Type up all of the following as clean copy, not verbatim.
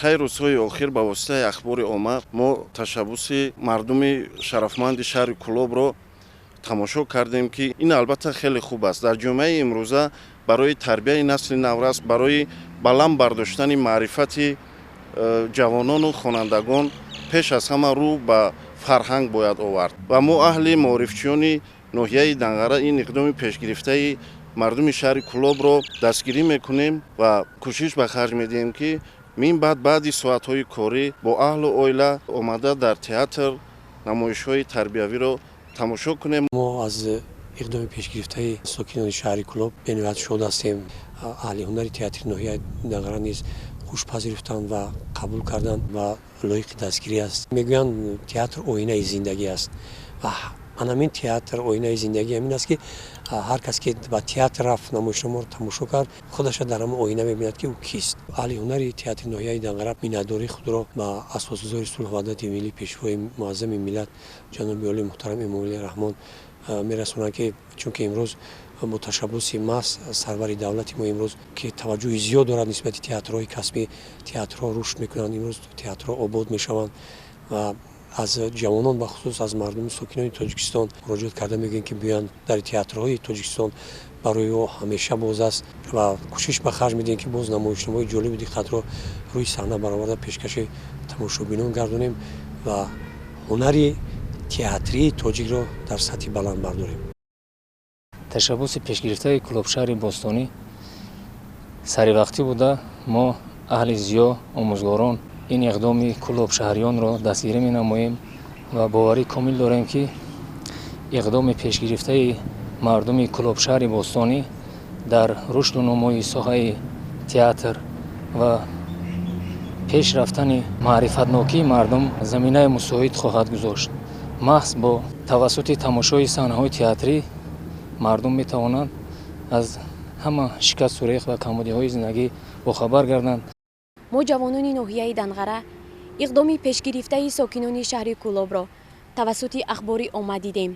интиҳои рӯзҳои охир ба воситаи ахбори омма мо ташаббуси мардуми шарафманди шаҳри Кӯлобро тамошо кардем, ки ин албатта хеле хуб аст. Дар ҷомаи имрӯза барои тарбияи насли наврас, барои баланд бардоштани маърифати ҷавонону хонандагон пеш аз ҳама рӯ ба фарҳанг бояд овард. Ва мо аҳли маорифчиёни ноҳияи Данғара ин иқдоми пешгирифтаи мардуми шаҳри Кӯлобро дастгирӣ мекунем ва кӯшиш ба харҷ медиҳем, ки мин баъди соатҳои корӣ бо аҳлу оила омада дар театр намоишҳои тарбиявиро тамошо кунем. мо аз иқдоми пешгирифтаи сокинони шаҳри Кӯлоб бениҳоят шод ҳастем. аҳли ҳунари театри ноҳияи Данғара низ хуш пазирифтанд ва қабул карданд ва лоиқи дастгирӣ аст. Мегӯянд театр оинаи зиндагӣ аст. Анамин театр оинаи зиндагӣ ҳамин аст, ки ҳар кас ки ба театр рафт, намоишномаро тамошо кард, худаша дар ҳамон оина мебинад, ки ӯ кист. аҳли ҳунари театри ноҳияи Данғара миннатдории худро ба асосгузори сулҳ ва ваҳдати миллӣ пешвои муаззами миллат ҷаноби оли муҳтарам Эмомалӣ Раҳмон мерасонанд, ки чунки имрӯз бо ташаббуси маҳз сарвари давлати мо имрӯз ки таваҷҷӯҳи зиёд дорад нисбати театрҳои касбӣ, театрҳо рушд мекунанд, имрӯз театрҳо обод мешаванд ва аз ҷавонон ба хусус аз мардуми сокинони Тоҷикистон муроҷиат карда мегӯянд, ки биёянд дар театрҳои Тоҷикистон барои ӯ ҳамеша боз аст ва кӯшиш ба харҷ медиҳем, ки боз намоишномаи ҷолибу диққатро рӯи саҳна бароварда пешкаши тамошобинон гардонем ва ҳунари театрии тоҷикро дар сатҳи баланд бардорем. Ташаббуси пешгирифтаи Кӯлобшаҳри Бостонӣ саривақтӣ буда мо аҳли зиё омӯзгорон ин иқдоми кӯлобшаҳриёнро дастгирӣ менамоем ва боварӣ комил дорем, ки иқдоми пешгирифтаи мардуми Кӯлобшаҳри Бостонӣ дар рушду нумои соҳаи театр ва пеш рафтани маърифатнокии мардум заминаи мусоид хоҳад гузошт. маҳз бо тавассути тамошои саҳнаҳои театрӣ мардум метавонанд аз ҳама шикасту рех ва камбудиҳои зиндагӣ бохабар гарданд. мо ҷавонони ноҳияи Данғара иқдоми пешгирифтаи сокинони шаҳри Кӯлобро тавассути ахбори омма дидем,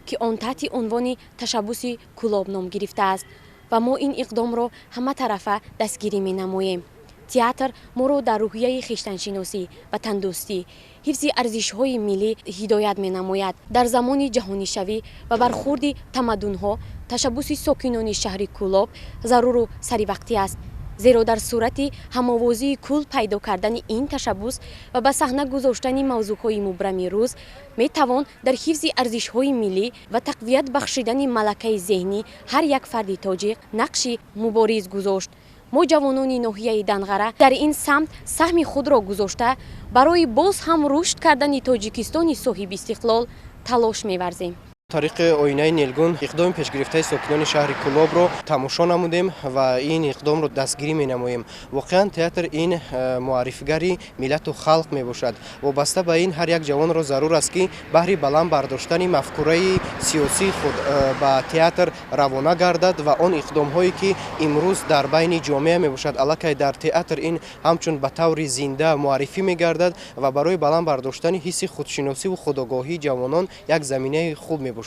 ки он таҳти унвони ташаббуси Кӯлоб ном гирифтааст ва мо ин иқдомро ҳаматарафа дастгирӣ менамоем. театр моро дар рӯҳияи хиштаншиносӣ ва тандурустӣ, ҳифзи арзишҳои миллӣ ҳидоят менамояд. дар замони ҷаҳонишавӣ ва бархурди тамаддунҳо ташаббуси сокинони шаҳри Кӯлоб заруру саривақтӣ аст, зеро дар сурати ҳамовозии кул пайдо кардани ин ташаббус ва ба саҳна гузоштани мавзӯъҳои мубрами рӯз метавон дар ҳифзи арзишҳои миллӣ ва тақвият бахшидани малакаи зеҳнӣ ҳар як фарди тоҷик нақши мубориз гузошт. мо ҷавонони ноҳияи Данғара дар ин самт саҳми худро гузошта барои боз ҳам рушд кардани Тоҷикистони соҳиби истиқлол талош меварзем. тариқи оинаи нилгун иқдоми пешгирифтаи сокинони шаҳри Кӯлобро тамошо намудем ва ин иқдомро дастгирӣ менамоем. Воқеан театр ин муаррифгари миллату халқ мебошад. вобаста ба ин ҳар як ҷавонро зарур аст, ки баҳри баланд бардоштани мафкураи сиёсии худ ба театр равона гардад ва он иқдомҳое ки имрӯз дар байни ҷомеа мебошад, аллакай дар театр ин ҳамчун ба таври зинда муаррифӣ мегардад ва барои баланд бардоштани ҳисси худшиносиву худогоҳии ҷавонон як заминаи хуб мебошад.